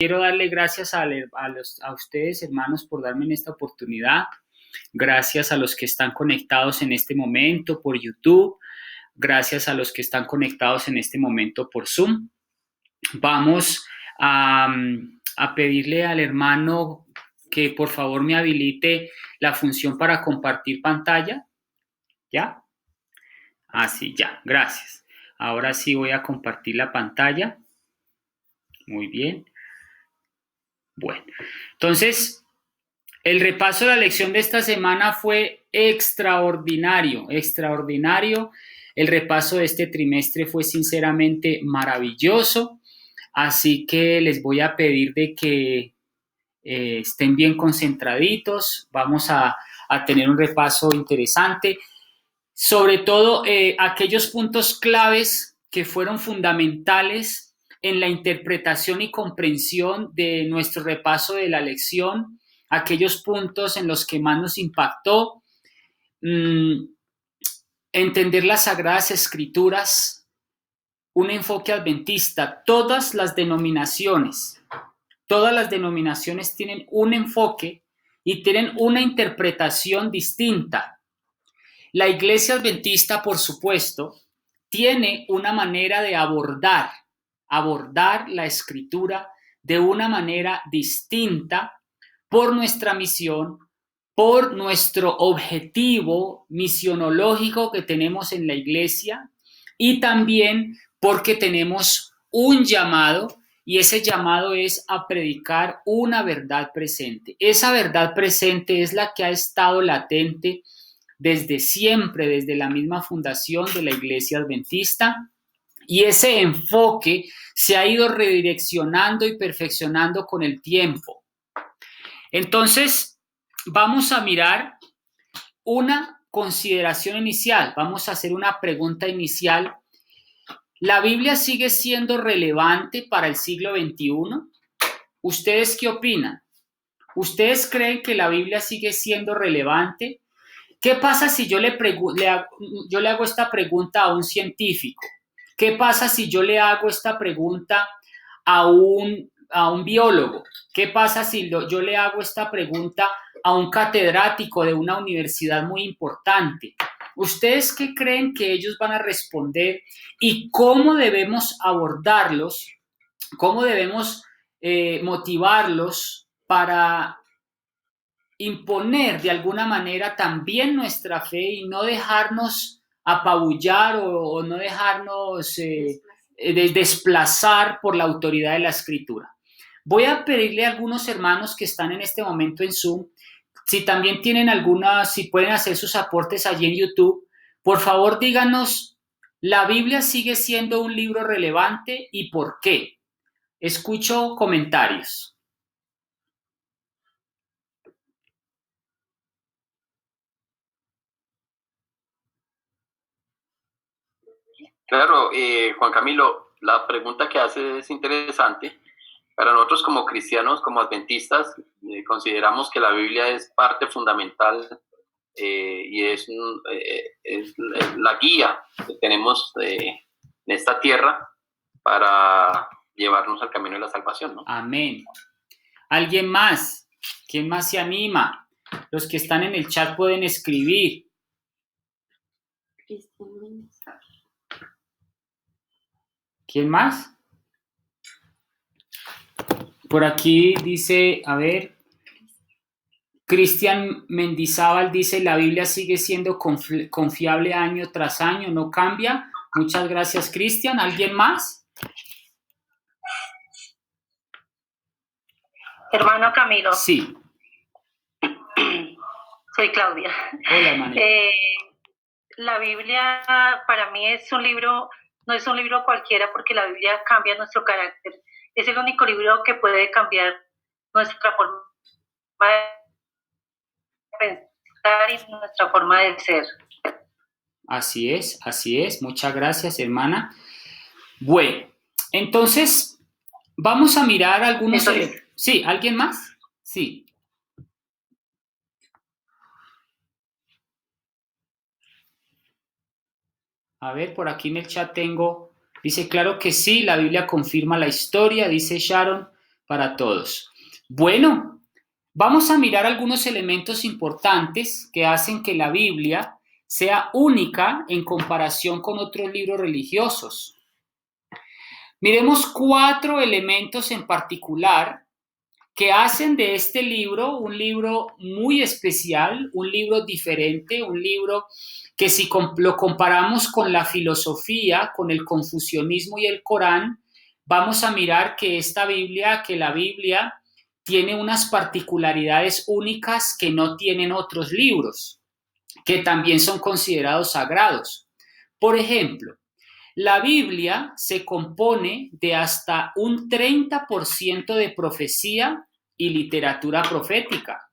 Quiero darle gracias a ustedes, hermanos, por darme esta oportunidad. Gracias a los que están conectados en este momento por YouTube. Gracias a los que están conectados en este momento por Zoom. Vamos a pedirle al hermano que por favor me habilite la función para compartir pantalla. ¿Ya? Sí, ya. Gracias. Ahora sí voy a compartir la pantalla. Muy bien. Bueno, entonces, el repaso de la lección de esta semana fue extraordinario. El repaso de este trimestre fue sinceramente maravilloso. Así que les voy a pedir de que estén bien concentraditos. Vamos a tener un repaso interesante. Sobre todo aquellos puntos claves que fueron fundamentales en la interpretación y comprensión de nuestro repaso de la lección, aquellos puntos en los que más nos impactó, entender las Sagradas Escrituras, un enfoque adventista. Todas las denominaciones tienen un enfoque y tienen una interpretación distinta. La Iglesia Adventista, por supuesto, tiene una manera de abordar la Escritura de una manera distinta por nuestra misión, por nuestro objetivo misionológico que tenemos en la Iglesia y también porque tenemos un llamado, y ese llamado es a predicar una verdad presente. Esa verdad presente es la que ha estado latente desde siempre, desde la misma fundación de la Iglesia Adventista, y ese enfoque se ha ido redireccionando y perfeccionando con el tiempo. Entonces, vamos a mirar una consideración inicial, vamos a hacer una pregunta inicial. ¿La Biblia sigue siendo relevante para el siglo XXI? ¿Ustedes qué opinan? ¿Ustedes creen que la Biblia sigue siendo relevante? ¿Qué pasa si yo le hago esta pregunta a un científico? ¿Qué pasa si yo le hago esta pregunta a un biólogo? ¿Qué pasa si yo le hago esta pregunta a un catedrático de una universidad muy importante? ¿Ustedes qué creen que ellos van a responder y cómo debemos abordarlos? ¿Cómo debemos motivarlos para imponer de alguna manera también nuestra fe y no dejarnos apabullar o no dejarnos desplazar por la autoridad de la Escritura? Voy a pedirle a algunos hermanos que están en este momento en Zoom, si también tienen si pueden hacer sus aportes allí en YouTube, por favor díganos, ¿la Biblia sigue siendo un libro relevante y por qué? Escucho comentarios. Claro, Juan Camilo, la pregunta que hace es interesante. Para nosotros como cristianos, como adventistas, consideramos que la Biblia es parte fundamental y es la guía que tenemos en esta tierra para llevarnos al camino de la salvación, ¿no? Amén. ¿Alguien más? ¿Quién más se anima? Los que están en el chat pueden escribir. ¿Quién más? Por aquí dice, a ver, Cristian Mendizábal dice, la Biblia sigue siendo confiable año tras año, no cambia. Muchas gracias, Cristian. ¿Alguien más? Hermano Camilo. Sí. Soy Claudia. Hola, María. La Biblia para mí es un libro, no es un libro cualquiera porque la Biblia cambia nuestro carácter. Es el único libro que puede cambiar nuestra forma de pensar y nuestra forma de ser. Así es. Muchas gracias, hermana. Bueno, entonces vamos a mirar algunos... Sí, ¿alguien más? Sí. A ver, por aquí en el chat tengo, dice, claro que sí, la Biblia confirma la historia, dice Sharon, para todos. Bueno, vamos a mirar algunos elementos importantes que hacen que la Biblia sea única en comparación con otros libros religiosos. Miremos 4 elementos en particular que hacen de este libro un libro muy especial, un libro diferente, un libro que si lo comparamos con la filosofía, con el confucianismo y el Corán, vamos a mirar que la Biblia tiene unas particularidades únicas que no tienen otros libros, que también son considerados sagrados. Por ejemplo, la Biblia se compone de hasta un 30% de profecía y literatura profética.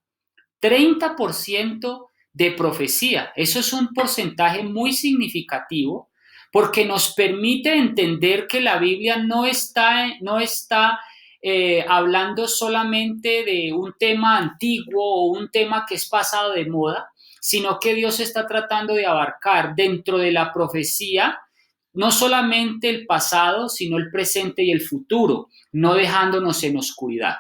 30% de profecía. Eso es un porcentaje muy significativo porque nos permite entender que la Biblia no está hablando solamente de un tema antiguo o un tema que es pasado de moda, sino que Dios está tratando de abarcar dentro de la profecía no solamente el pasado, sino el presente y el futuro, no dejándonos en oscuridad.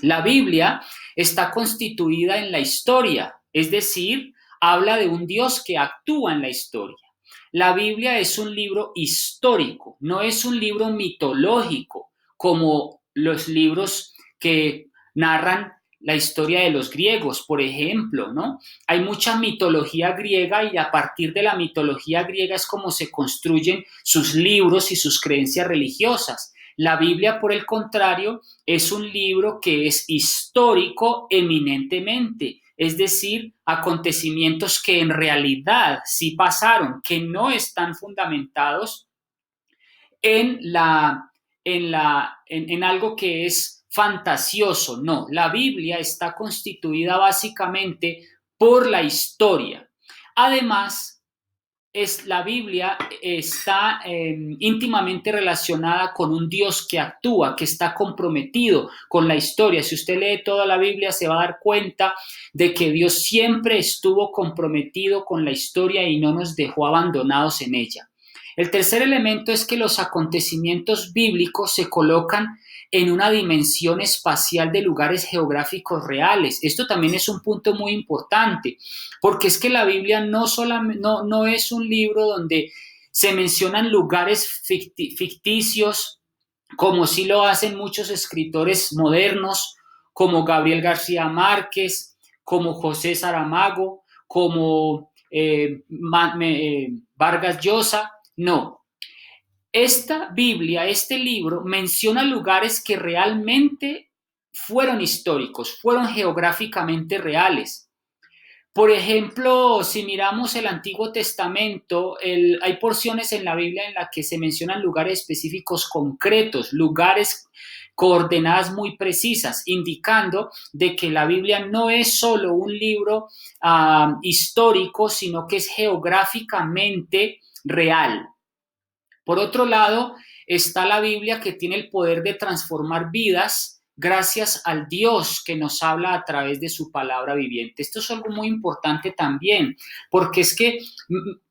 La Biblia está constituida en la historia, es decir, habla de un Dios que actúa en la historia. La Biblia es un libro histórico, no es un libro mitológico como los libros que narran la historia de los griegos, por ejemplo, ¿no? Hay mucha mitología griega y a partir de la mitología griega es como se construyen sus libros y sus creencias religiosas. La Biblia, por el contrario, es un libro que es histórico eminentemente, es decir, acontecimientos que en realidad sí pasaron, que no están fundamentados en algo que es fantasioso. No, la Biblia está constituida básicamente por la historia. Además, la Biblia está íntimamente relacionada con un Dios que actúa, que está comprometido con la historia. Si usted lee toda la Biblia, se va a dar cuenta de que Dios siempre estuvo comprometido con la historia y no nos dejó abandonados en ella. El tercer elemento es que los acontecimientos bíblicos se colocan en una dimensión espacial de lugares geográficos reales. Esto también es un punto muy importante, porque es que la Biblia no es un libro donde se mencionan lugares ficticios, como sí lo hacen muchos escritores modernos, como Gabriel García Márquez, como José Saramago, como Vargas Llosa. No, esta Biblia, este libro, menciona lugares que realmente fueron históricos, fueron geográficamente reales. Por ejemplo, si miramos el Antiguo Testamento, hay porciones en la Biblia en las que se mencionan lugares específicos concretos, lugares coordenadas muy precisas, indicando de que la Biblia no es solo un libro histórico, sino que es geográficamente real. Por otro lado, está la Biblia que tiene el poder de transformar vidas gracias al Dios que nos habla a través de su palabra viviente. Esto es algo muy importante también, porque es que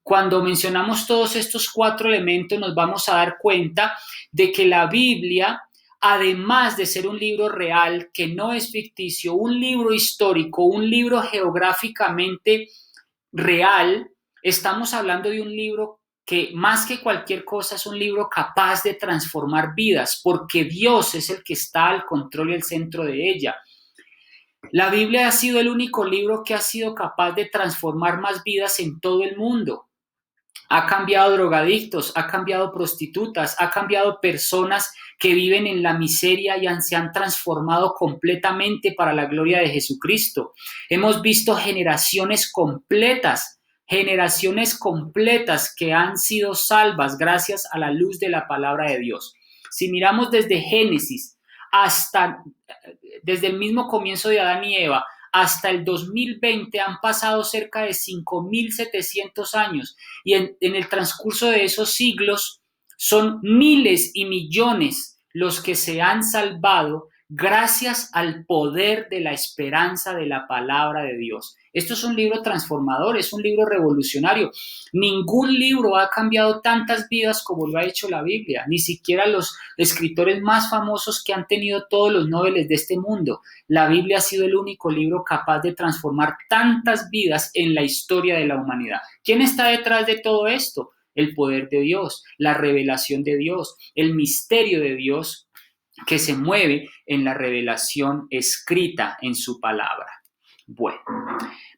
cuando mencionamos todos estos 4 elementos nos vamos a dar cuenta de que la Biblia, además de ser un libro real, que no es ficticio, un libro histórico, un libro geográficamente real, estamos hablando de un libro que más que cualquier cosa es un libro capaz de transformar vidas, porque Dios es el que está al control y el centro de ella. La Biblia ha sido el único libro que ha sido capaz de transformar más vidas en todo el mundo. Ha cambiado drogadictos, ha cambiado prostitutas, ha cambiado personas que viven en la miseria y se han transformado completamente para la gloria de Jesucristo. Hemos visto generaciones completas que han sido salvas gracias a la luz de la palabra de Dios. Si miramos desde Génesis desde el mismo comienzo de Adán y Eva, hasta el 2020 han pasado cerca de 5.700 años y en el transcurso de esos siglos son miles y millones los que se han salvado gracias al poder de la esperanza de la palabra de Dios. Esto es un libro transformador, es un libro revolucionario. Ningún libro ha cambiado tantas vidas como lo ha hecho la Biblia, ni siquiera los escritores más famosos que han tenido todos los Nobeles de este mundo. La Biblia ha sido el único libro capaz de transformar tantas vidas en la historia de la humanidad. ¿Quién está detrás de todo esto? El poder de Dios, la revelación de Dios, el misterio de Dios que se mueve en la revelación escrita en su palabra. Bueno,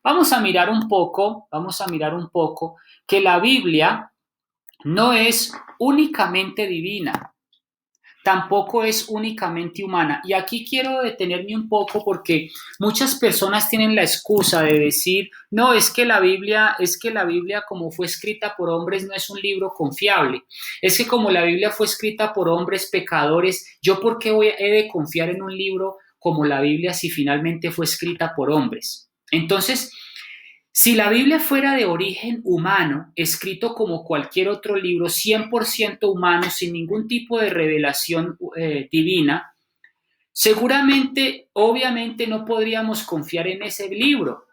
vamos a mirar un poco que la Biblia no es únicamente divina, tampoco es únicamente humana. Y aquí quiero detenerme un poco porque muchas personas tienen la excusa de decir, no, es que la Biblia como fue escrita por hombres no es un libro confiable. Es que como la Biblia fue escrita por hombres pecadores, ¿yo por qué he de confiar en un libro como la Biblia si finalmente fue escrita por hombres? Entonces, si la Biblia fuera de origen humano, escrito como cualquier otro libro, 100% humano, sin ningún tipo de revelación divina, seguramente, obviamente, no podríamos confiar en ese libro.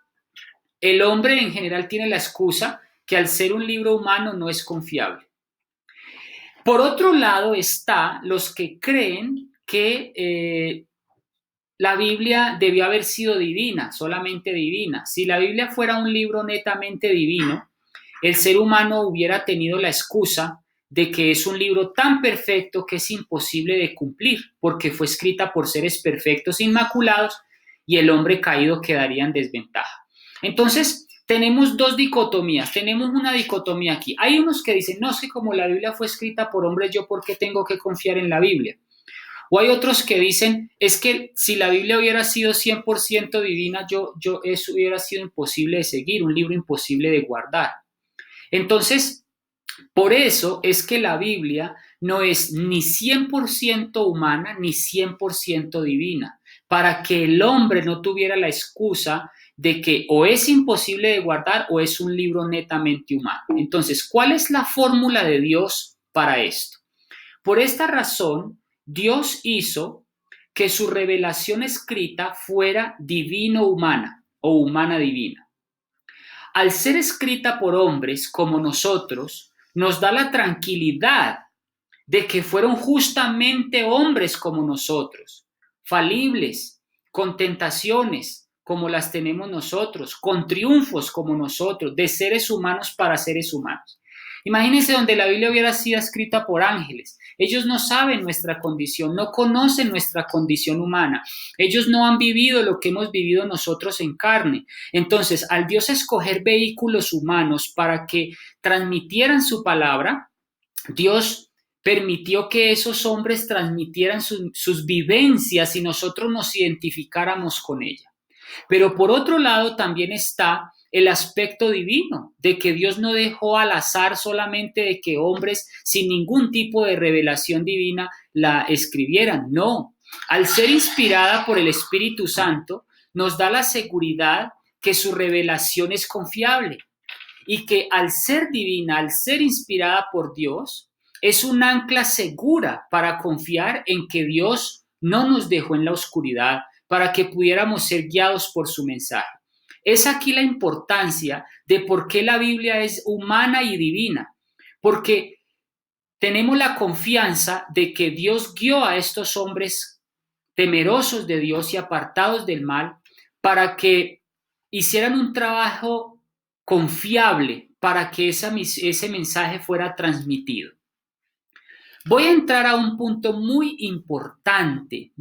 El hombre en general tiene la excusa que al ser un libro humano no es confiable. Por otro lado está los que creen que la Biblia debió haber sido divina, solamente divina. Si la Biblia fuera un libro netamente divino, el ser humano hubiera tenido la excusa de que es un libro tan perfecto que es imposible de cumplir, porque fue escrita por seres perfectos, inmaculados, y el hombre caído quedaría en desventaja. Entonces, tenemos dos dicotomías. Tenemos una dicotomía aquí. Hay unos que dicen, no, es que como la Biblia fue escrita por hombres, ¿yo por qué tengo que confiar en la Biblia? O hay otros que dicen, es que si la Biblia hubiera sido 100% divina, eso hubiera sido imposible de seguir, un libro imposible de guardar. Entonces, por eso es que la Biblia no es ni 100% humana ni 100% divina, para que el hombre no tuviera la excusa de que o es imposible de guardar o es un libro netamente humano. Entonces, ¿cuál es la fórmula de Dios para esto? Por esta razón, Dios hizo que su revelación escrita fuera divino-humana o humana-divina. Al ser escrita por hombres como nosotros, nos da la tranquilidad de que fueron justamente hombres como nosotros, falibles, con tentaciones como las tenemos nosotros, con triunfos como nosotros, de seres humanos para seres humanos. Imagínense donde la Biblia hubiera sido escrita por ángeles. Ellos no saben nuestra condición, no conocen nuestra condición humana. Ellos no han vivido lo que hemos vivido nosotros en carne. Entonces, al Dios escoger vehículos humanos para que transmitieran su palabra, Dios permitió que esos hombres transmitieran sus vivencias y nosotros nos identificáramos con ella. Pero por otro lado también está el aspecto divino, de que Dios no dejó al azar solamente de que hombres sin ningún tipo de revelación divina la escribieran. No, al ser inspirada por el Espíritu Santo, nos da la seguridad que su revelación es confiable y que al ser divina, al ser inspirada por Dios, es un ancla segura para confiar en que Dios no nos dejó en la oscuridad, para que pudiéramos ser guiados por su mensaje. Es aquí la importancia de por qué la Biblia es humana y divina, porque tenemos la confianza de que Dios guió a estos hombres temerosos de Dios y apartados del mal para que hicieran un trabajo confiable para que ese mensaje fuera transmitido. Voy a entrar a un punto muy importante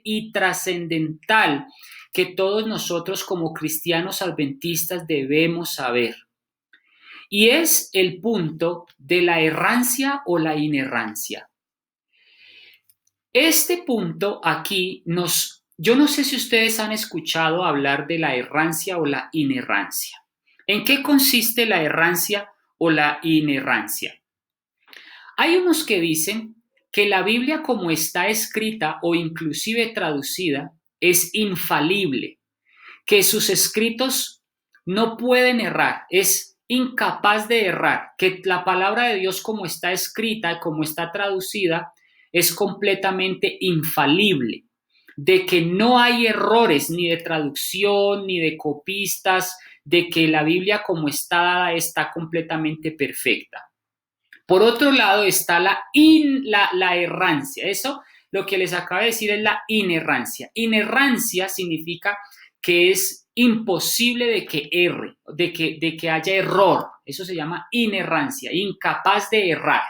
y trascendental que todos nosotros como cristianos adventistas debemos saber. Y es el punto de la errancia o la inerrancia. Este punto aquí yo no sé si ustedes han escuchado hablar de la errancia o la inerrancia. ¿En qué consiste la errancia o la inerrancia? Hay unos que dicen que la Biblia como está escrita o inclusive traducida es infalible, que sus escritos no pueden errar, es incapaz de errar, que la palabra de Dios como está escrita, como está traducida, es completamente infalible, de que no hay errores ni de traducción, ni de copistas, de que la Biblia como está dada está completamente perfecta. Por otro lado está la errancia. Eso lo que les acabo de decir es la inerrancia. Inerrancia significa que es imposible de que erre, de que haya error. Eso se llama inerrancia, incapaz de errar.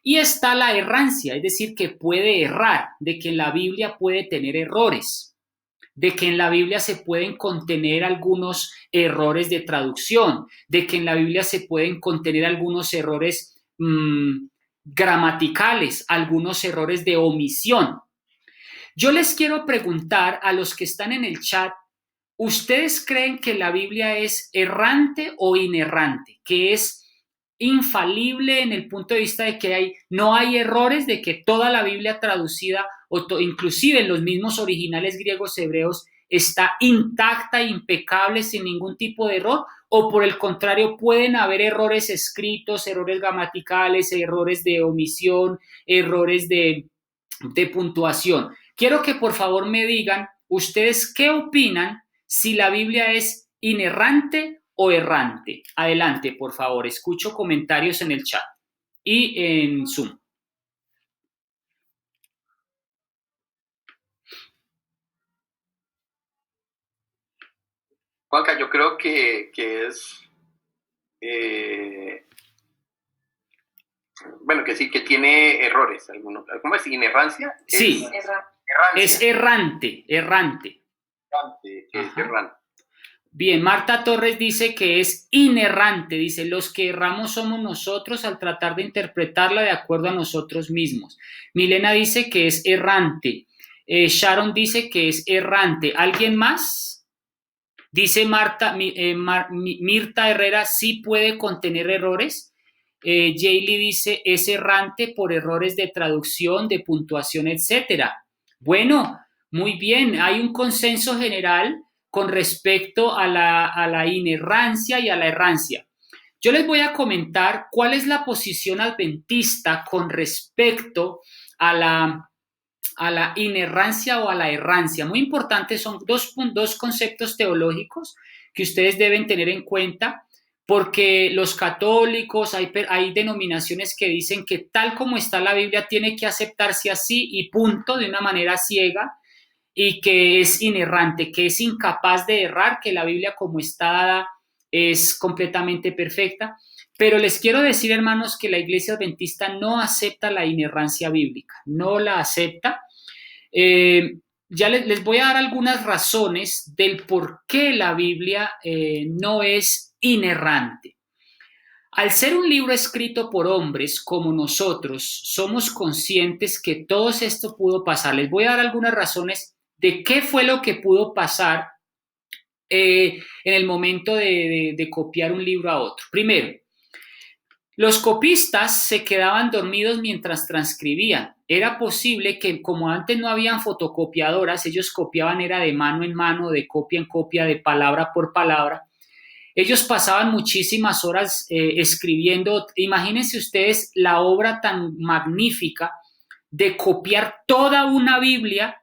Y está la errancia, es decir, que puede errar, de que la Biblia puede tener errores, de que en la Biblia se pueden contener algunos errores de traducción, de que en la Biblia se pueden contener algunos errores gramaticales, algunos errores de omisión. Yo les quiero preguntar a los que están en el chat, ¿ustedes creen que la Biblia es errante o inerrante? Que es infalible en el punto de vista de que no hay errores, de que toda la Biblia traducida, inclusive en los mismos originales griegos hebreos, está intacta, impecable, sin ningún tipo de error, o por el contrario pueden haber errores escritos, errores gramaticales, errores de omisión, errores de puntuación. Quiero que por favor me digan ustedes qué opinan si la Biblia es inerrante o errante. Adelante, por favor, escucho comentarios en el chat y en Zoom. Juanca, yo creo que es, bueno, que sí, que tiene errores algunos. ¿Cómo es? ¿Inerrancia? Sí, es errante. Errante. Bien, Marta Torres dice que es inerrante, dice, los que erramos somos nosotros al tratar de interpretarla de acuerdo a nosotros mismos. Milena dice que es errante. Sharon dice que es errante. ¿Alguien más? Dice Mirta Herrera, sí puede contener errores. Jaylee dice, es errante por errores de traducción, de puntuación, etcétera. Bueno, muy bien, hay un consenso general con respecto a la inerrancia y a la errancia. Yo les voy a comentar cuál es la posición adventista con respecto a la inerrancia o a la errancia. Muy importante, son dos conceptos teológicos que ustedes deben tener en cuenta, porque los católicos, hay denominaciones que dicen que tal como está la Biblia tiene que aceptarse así y punto, de una manera ciega, y que es inerrante, que es incapaz de errar, que la Biblia como está dada es completamente perfecta. Pero les quiero decir, hermanos, que la Iglesia Adventista no acepta la inerrancia bíblica, no la acepta. Ya les voy a dar algunas razones del por qué la Biblia no es inerrante. Al ser un libro escrito por hombres como nosotros, somos conscientes que todo esto pudo pasar. Les voy a dar algunas razones de qué fue lo que pudo pasar en el momento de copiar un libro a otro. Primero, los copistas se quedaban dormidos mientras transcribían. Era posible que, como antes no habían fotocopiadoras, ellos copiaban era de mano en mano, de copia en copia, de palabra por palabra. Ellos pasaban muchísimas horas escribiendo. Imagínense ustedes la obra tan magnífica de copiar toda una Biblia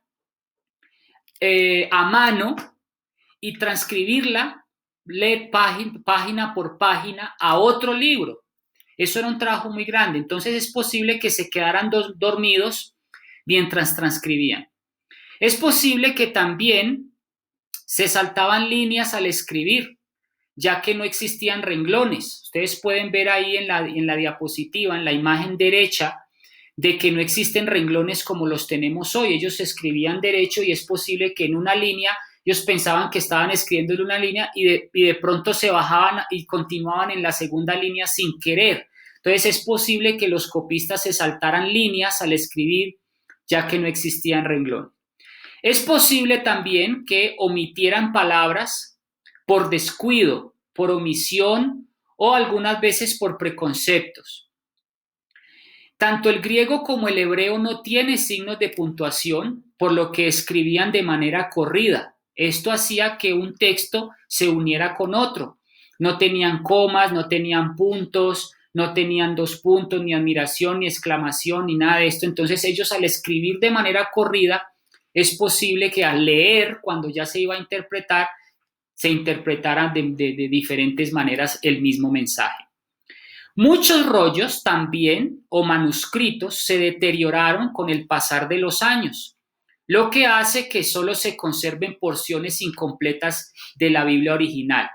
a mano y transcribirla, leer página por página a otro libro. Eso era un trabajo muy grande. Entonces es posible que se quedaran dormidos mientras transcribían. Es posible que también se saltaban líneas al escribir, ya que no existían renglones. Ustedes pueden ver ahí en la diapositiva, en la imagen derecha, de que no existen renglones como los tenemos hoy. Ellos escribían derecho y es posible que en una línea ellos pensaban que estaban escribiendo en una línea y de pronto se bajaban y continuaban en la segunda línea sin querer. Entonces es posible que los copistas se saltaran líneas al escribir, ya que no existían renglones. Es posible también que omitieran palabras por descuido, por omisión o algunas veces por preconceptos. Tanto el griego como el hebreo no tienen signos de puntuación, por lo que escribían de manera corrida. Esto hacía que un texto se uniera con otro. No tenían comas, no tenían puntos, no tenían dos puntos, ni admiración, ni exclamación, ni nada de esto. Entonces ellos al escribir de manera corrida, es posible que al leer, cuando ya se iba a interpretar, se interpretara de diferentes maneras el mismo mensaje. Muchos rollos también o manuscritos se deterioraron con el pasar de los años, lo que hace que solo se conserven porciones incompletas de la Biblia original.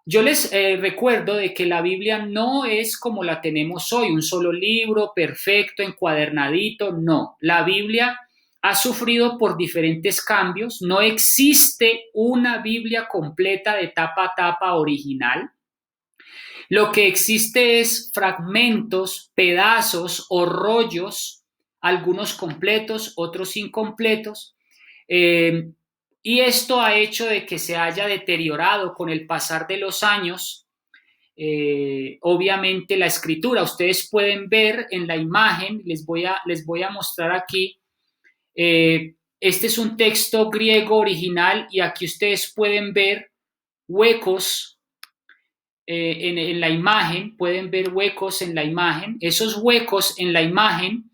Yo les recuerdo de que la Biblia no es como la tenemos hoy, un solo libro perfecto, encuadernadito, no. La Biblia ha sufrido por diferentes cambios, no existe una Biblia completa de tapa a tapa original. Lo que existe es fragmentos, pedazos o rollos, algunos completos, otros incompletos, y esto ha hecho de que se haya deteriorado con el pasar de los años, obviamente la escritura. Ustedes pueden ver en la imagen, les voy a mostrar aquí, este es un texto griego original y aquí ustedes pueden ver huecos en la imagen, pueden ver huecos en la imagen. Esos huecos en la imagen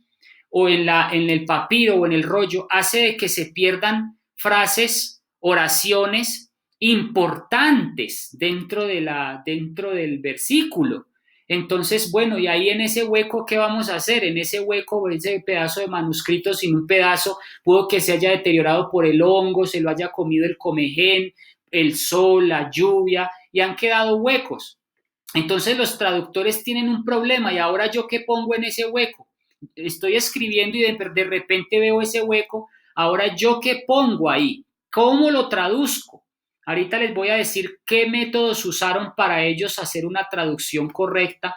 o en el papiro o en el rollo hace de que se pierdan frases, oraciones importantes dentro del versículo. Entonces, bueno, y ahí en ese hueco, ¿qué vamos a hacer? En ese hueco, ese pedazo de manuscrito sin un pedazo, pudo que se haya deteriorado por el hongo, se lo haya comido el comején, el sol, la lluvia, y han quedado huecos. Entonces los traductores tienen un problema, y ahora yo qué pongo en ese hueco. Estoy escribiendo y de repente veo ese hueco, ahora yo qué pongo ahí, cómo lo traduzco. Ahorita les voy a decir qué métodos usaron para ellos hacer una traducción correcta.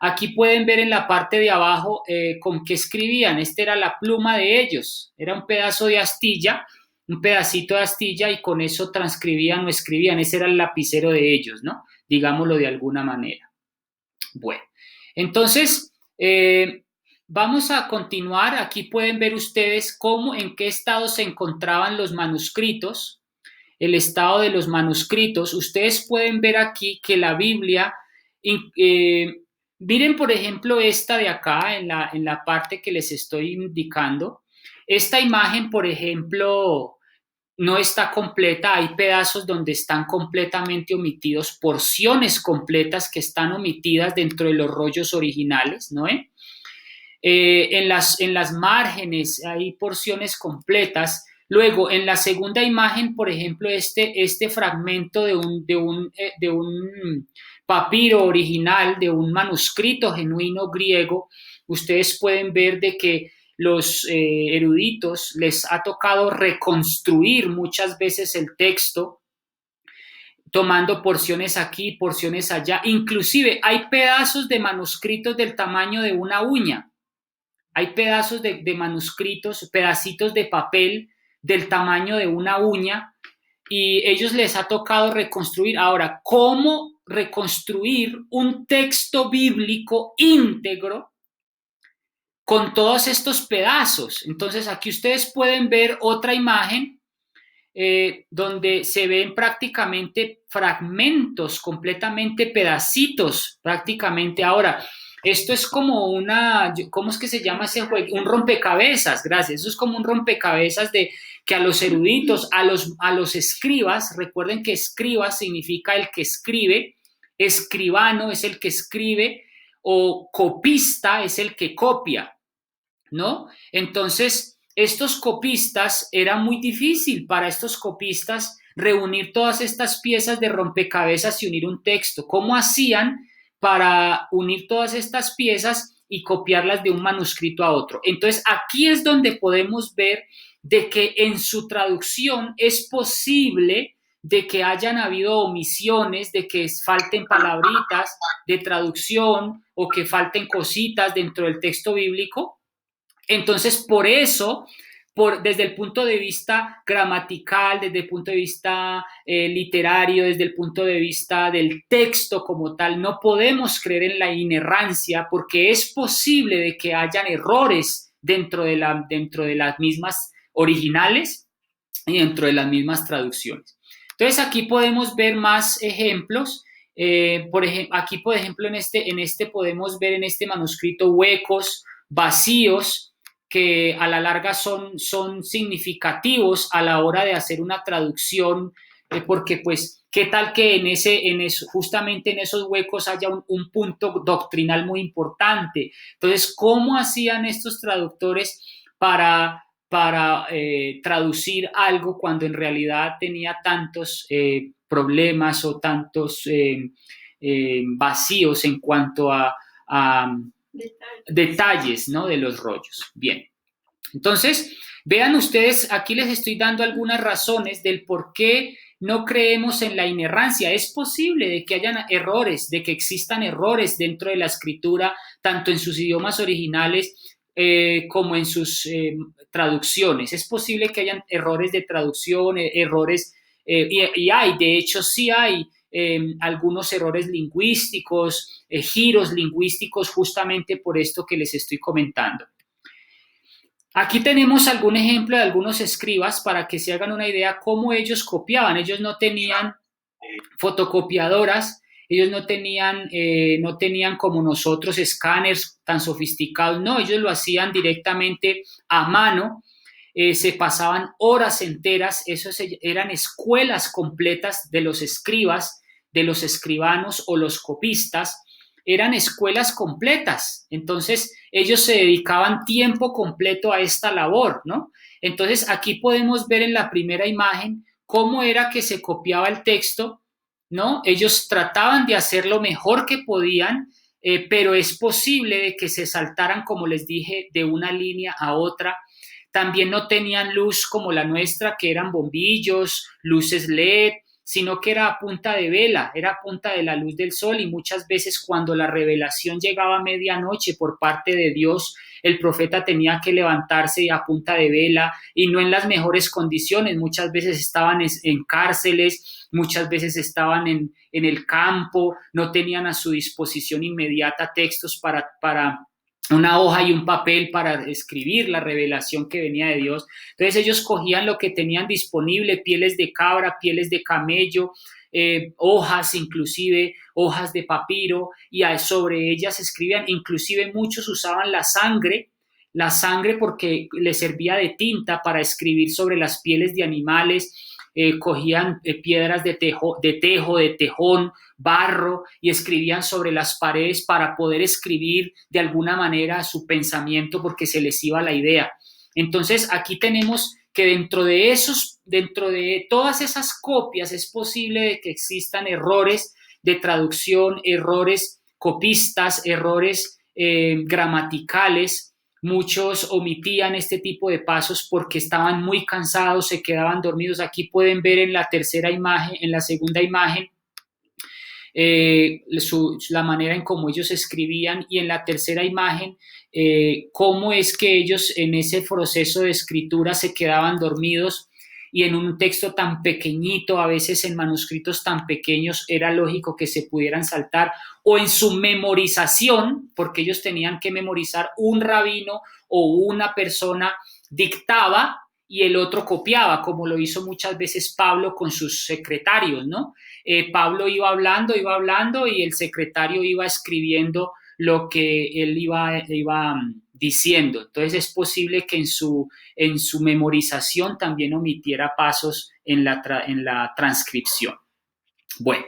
Aquí pueden ver en la parte de abajo con qué escribían. Esta era la pluma de ellos, era un pedazo de astilla, un pedacito de astilla, y con eso transcribían o escribían. Ese era el lapicero de ellos, ¿no? Digámoslo de alguna manera. Bueno, entonces vamos a continuar. Aquí pueden ver ustedes en qué estado se encontraban los manuscritos, el estado de los manuscritos. Ustedes pueden ver aquí que la Biblia, miren por ejemplo esta de acá en la parte que les estoy indicando. Esta imagen, por ejemplo, no está completa, hay pedazos donde están completamente omitidos, porciones completas que están omitidas dentro de los rollos originales, ¿no? En las márgenes hay porciones completas. Luego, en la segunda imagen, por ejemplo, este fragmento de un papiro original, de un manuscrito genuino griego, ustedes pueden ver de que los eruditos les ha tocado reconstruir muchas veces el texto, tomando porciones aquí, porciones allá. Inclusive hay pedazos de manuscritos del tamaño de una uña. Hay pedazos de manuscritos, pedacitos de papel del tamaño de una uña, y ellos les ha tocado reconstruir. Ahora, ¿cómo reconstruir un texto bíblico íntegro con todos estos pedazos? Entonces aquí ustedes pueden ver otra imagen donde se ven prácticamente fragmentos, completamente pedacitos, prácticamente. Ahora, esto es como ¿cómo es que se llama ese juego? Un rompecabezas, gracias. Eso es como un rompecabezas que a los eruditos, a los escribas, recuerden que escriba significa el que escribe, escribano es el que escribe, o copista es el que copia, ¿no? Entonces, estos copistas, era muy difícil para estos copistas reunir todas estas piezas de rompecabezas y unir un texto. ¿Cómo hacían para unir todas estas piezas y copiarlas de un manuscrito a otro? Entonces, aquí es donde podemos ver de que en su traducción es posible de que hayan habido omisiones, de que falten palabritas de traducción o que falten cositas dentro del texto bíblico. Entonces, por eso, desde el punto de vista gramatical, desde el punto de vista literario, desde el punto de vista del texto como tal, no podemos creer en la inerrancia, porque es posible de que hayan errores dentro de las mismas originales y dentro de las mismas traducciones. Entonces, aquí podemos ver más ejemplos. Por ejemplo, aquí, por ejemplo, en este podemos ver en este manuscrito huecos, vacíos, que a la larga son significativos a la hora de hacer una traducción, porque pues, ¿qué tal que justamente en esos huecos haya un punto doctrinal muy importante? Entonces, ¿cómo hacían estos traductores para traducir algo cuando en realidad tenía tantos problemas o tantos vacíos en cuanto a detalles, ¿no?, de los rollos? Bien, entonces, vean ustedes, aquí les estoy dando algunas razones del por qué no creemos en la inerrancia. Es posible de que hayan errores, de que existan errores dentro de la escritura, tanto en sus idiomas originales como en sus traducciones. Es posible que hayan errores de traducción, errores, y hay, de hecho sí hay algunos errores lingüísticos, giros lingüísticos, justamente por esto que les estoy comentando. Aquí tenemos algún ejemplo de algunos escribas para que se hagan una idea cómo ellos copiaban. Ellos no tenían fotocopiadoras, ellos no tenían como nosotros escáneres tan sofisticados, no, ellos lo hacían directamente a mano, se pasaban horas enteras, eran escuelas completas de los escribas, de los escribanos o los copistas, eran escuelas completas, entonces ellos se dedicaban tiempo completo a esta labor, ¿no? Entonces aquí podemos ver en la primera imagen cómo era que se copiaba el texto, ¿no? Ellos trataban de hacer lo mejor que podían, pero es posible de que se saltaran, como les dije, de una línea a otra. También no tenían luz como la nuestra, que eran bombillos, luces LED, sino que era a punta de vela, era a punta de la luz del sol, y muchas veces cuando la revelación llegaba a medianoche por parte de Dios, el profeta tenía que levantarse a punta de vela y no en las mejores condiciones. Muchas veces estaban en cárceles, muchas veces estaban en el campo, no tenían a su disposición inmediata textos para una hoja y un papel para escribir la revelación que venía de Dios. Entonces ellos cogían lo que tenían disponible, pieles de cabra, pieles de camello, hojas, inclusive hojas de papiro, y sobre ellas escribían. Inclusive muchos usaban la sangre porque les servía de tinta para escribir sobre las pieles de animales. Cogían piedras de tejón, barro, y escribían sobre las paredes para poder escribir de alguna manera su pensamiento, porque se les iba la idea. Entonces aquí tenemos que dentro de todas esas copias es posible de que existan errores de traducción, errores copistas, errores gramaticales. Muchos omitían este tipo de pasos porque estaban muy cansados, se quedaban dormidos. Aquí pueden ver en la tercera imagen, en la segunda imagen, la manera en cómo ellos escribían, y en la tercera imagen cómo es que ellos en ese proceso de escritura se quedaban dormidos, y en un texto tan pequeñito, a veces en manuscritos tan pequeños, era lógico que se pudieran saltar, o en su memorización, porque ellos tenían que memorizar, un rabino o una persona dictaba y el otro copiaba, como lo hizo muchas veces Pablo con sus secretarios, ¿no? Pablo iba hablando y el secretario iba escribiendo lo que él iba diciendo. Entonces es posible que en su memorización también omitiera pasos en la transcripción. Bueno,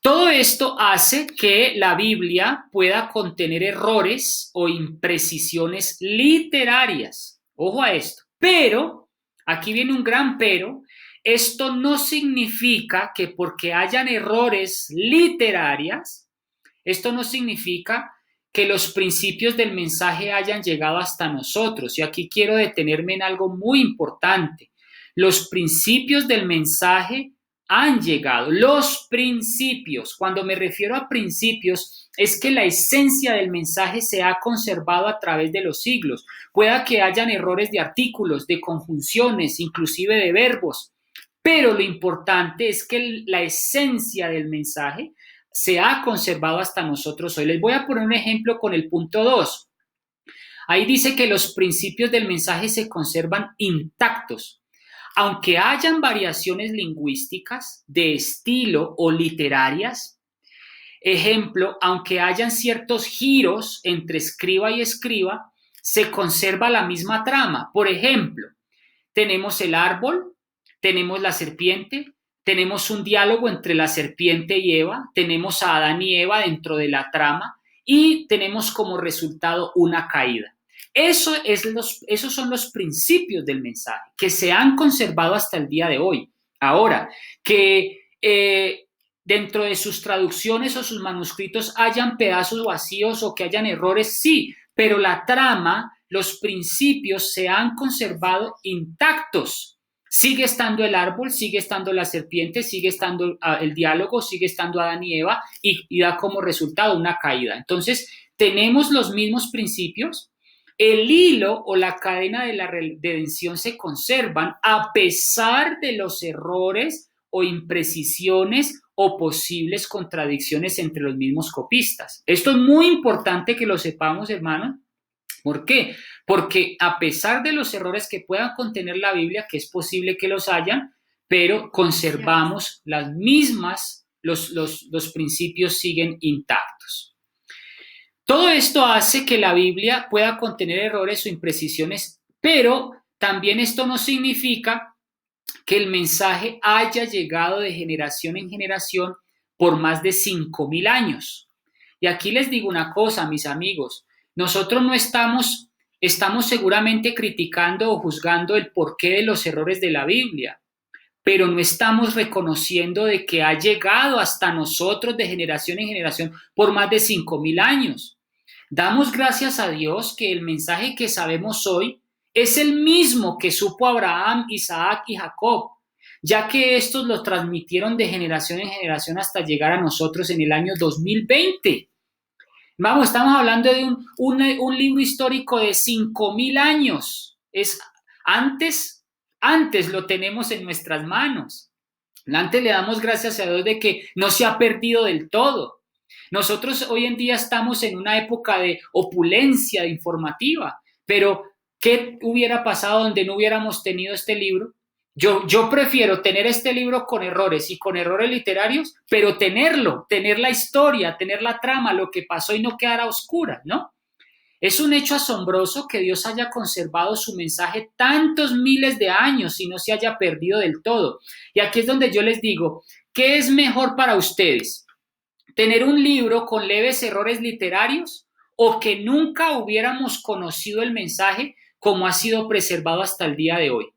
todo esto hace que la Biblia pueda contener errores o imprecisiones literarias. Ojo a esto. Pero, aquí viene un gran pero, esto no significa que porque hayan errores literarias, esto no significa que los principios del mensaje hayan llegado hasta nosotros. Y aquí quiero detenerme en algo muy importante. Los principios del mensaje han llegado. Los principios, cuando me refiero a principios, es que la esencia del mensaje se ha conservado a través de los siglos. Pueda que hayan errores de artículos, de conjunciones, inclusive de verbos, pero lo importante es que la esencia del mensaje se ha conservado hasta nosotros hoy. Les voy a poner un ejemplo con el punto 2. Ahí dice que los principios del mensaje se conservan intactos. Aunque hayan variaciones lingüísticas de estilo o literarias, ejemplo, aunque hayan ciertos giros entre escriba y escriba, se conserva la misma trama. Por ejemplo, tenemos el árbol, tenemos la serpiente, tenemos un diálogo entre la serpiente y Eva, tenemos a Adán y Eva dentro de la trama y tenemos como resultado una caída. Esos son los principios del mensaje que se han conservado hasta el día de hoy. Ahora, que dentro de sus traducciones o sus manuscritos hayan pedazos vacíos o que hayan errores, sí, pero la trama, los principios se han conservado intactos. Sigue estando el árbol, sigue estando la serpiente, sigue estando el diálogo, sigue estando Adán y Eva y da como resultado una caída. Entonces, tenemos los mismos principios. El hilo o la cadena de la redención se conservan a pesar de los errores o imprecisiones o posibles contradicciones entre los mismos copistas. Esto es muy importante que lo sepamos, hermanos. ¿Por qué? Porque a pesar de los errores que puedan contener la Biblia, que es posible que los hayan, pero conservamos las mismas, los principios siguen intactos. Todo esto hace que la Biblia pueda contener errores o imprecisiones, pero también esto no significa que el mensaje haya llegado de generación en generación por más de 5,000 años. Y aquí les digo una cosa, mis amigos, nosotros no estamos seguramente criticando o juzgando el porqué de los errores de la Biblia, pero no estamos reconociendo de que ha llegado hasta nosotros de generación en generación por más de 5,000 años. Damos gracias a Dios que el mensaje que sabemos hoy es el mismo que supo Abraham, Isaac y Jacob, ya que estos lo transmitieron de generación en generación hasta llegar a nosotros en el año 2020. Vamos, estamos hablando de un libro histórico de 5,000 años. Antes lo tenemos en nuestras manos. Antes le damos gracias a Dios de que no se ha perdido del todo. Nosotros hoy en día estamos en una época de opulencia informativa, pero ¿qué hubiera pasado donde no hubiéramos tenido este libro? Yo prefiero tener este libro con errores y con errores literarios, pero tener la historia, tener la trama, lo que pasó y no quedar a oscuras, ¿no? Es un hecho asombroso que Dios haya conservado su mensaje tantos miles de años y no se haya perdido del todo. Y aquí es donde yo les digo, ¿qué es mejor para ustedes? ¿Tener un libro con leves errores literarios o que nunca hubiéramos conocido el mensaje como ha sido preservado hasta el día de hoy?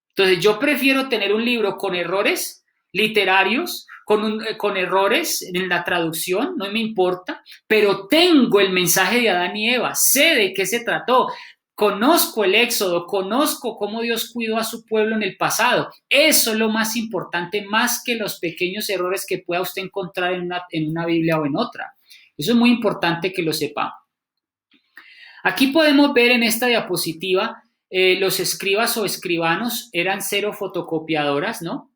Entonces, yo prefiero tener un libro con errores literarios, con errores en la traducción, no me importa, pero tengo el mensaje de Adán y Eva, sé de qué se trató, conozco el Éxodo, conozco cómo Dios cuidó a su pueblo en el pasado. Eso es lo más importante, más que los pequeños errores que pueda usted encontrar en una Biblia o en otra. Eso es muy importante que lo sepa. Aquí podemos ver en esta diapositiva los escribas o escribanos eran 0 fotocopiadoras, ¿no?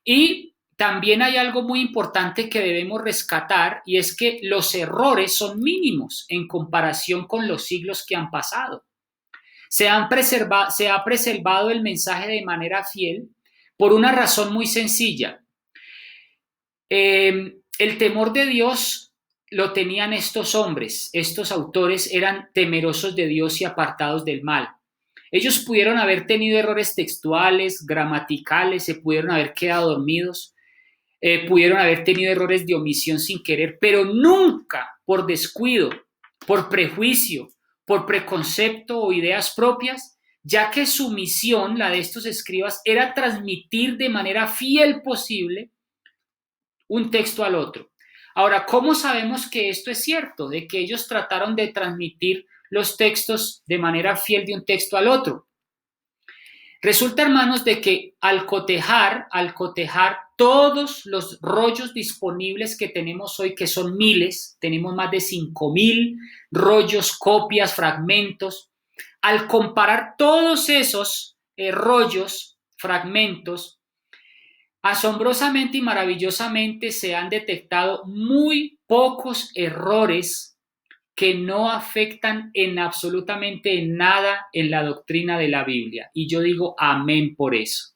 Y también hay algo muy importante que debemos rescatar y es que los errores son mínimos en comparación con los siglos que han pasado. Se ha preservado el mensaje de manera fiel por una razón muy sencilla. El temor de Dios lo tenían estos hombres, estos autores eran temerosos de Dios y apartados del mal. Ellos pudieron haber tenido errores textuales, gramaticales, se pudieron haber quedado dormidos, pudieron haber tenido errores de omisión sin querer, pero nunca por descuido, por prejuicio, por preconcepto o ideas propias, ya que su misión, la de estos escribas, era transmitir de manera fiel posible un texto al otro. Ahora, ¿cómo sabemos que esto es cierto? De que ellos trataron de transmitir los textos de manera fiel de un texto al otro. Resulta, hermanos, de que al cotejar todos los rollos disponibles que tenemos hoy, que son miles, tenemos más de 5,000 rollos, copias, fragmentos, al comparar todos esos rollos, fragmentos, asombrosamente y maravillosamente se han detectado muy pocos errores que no afectan en absolutamente nada en la doctrina de la Biblia. Y yo digo amén por eso.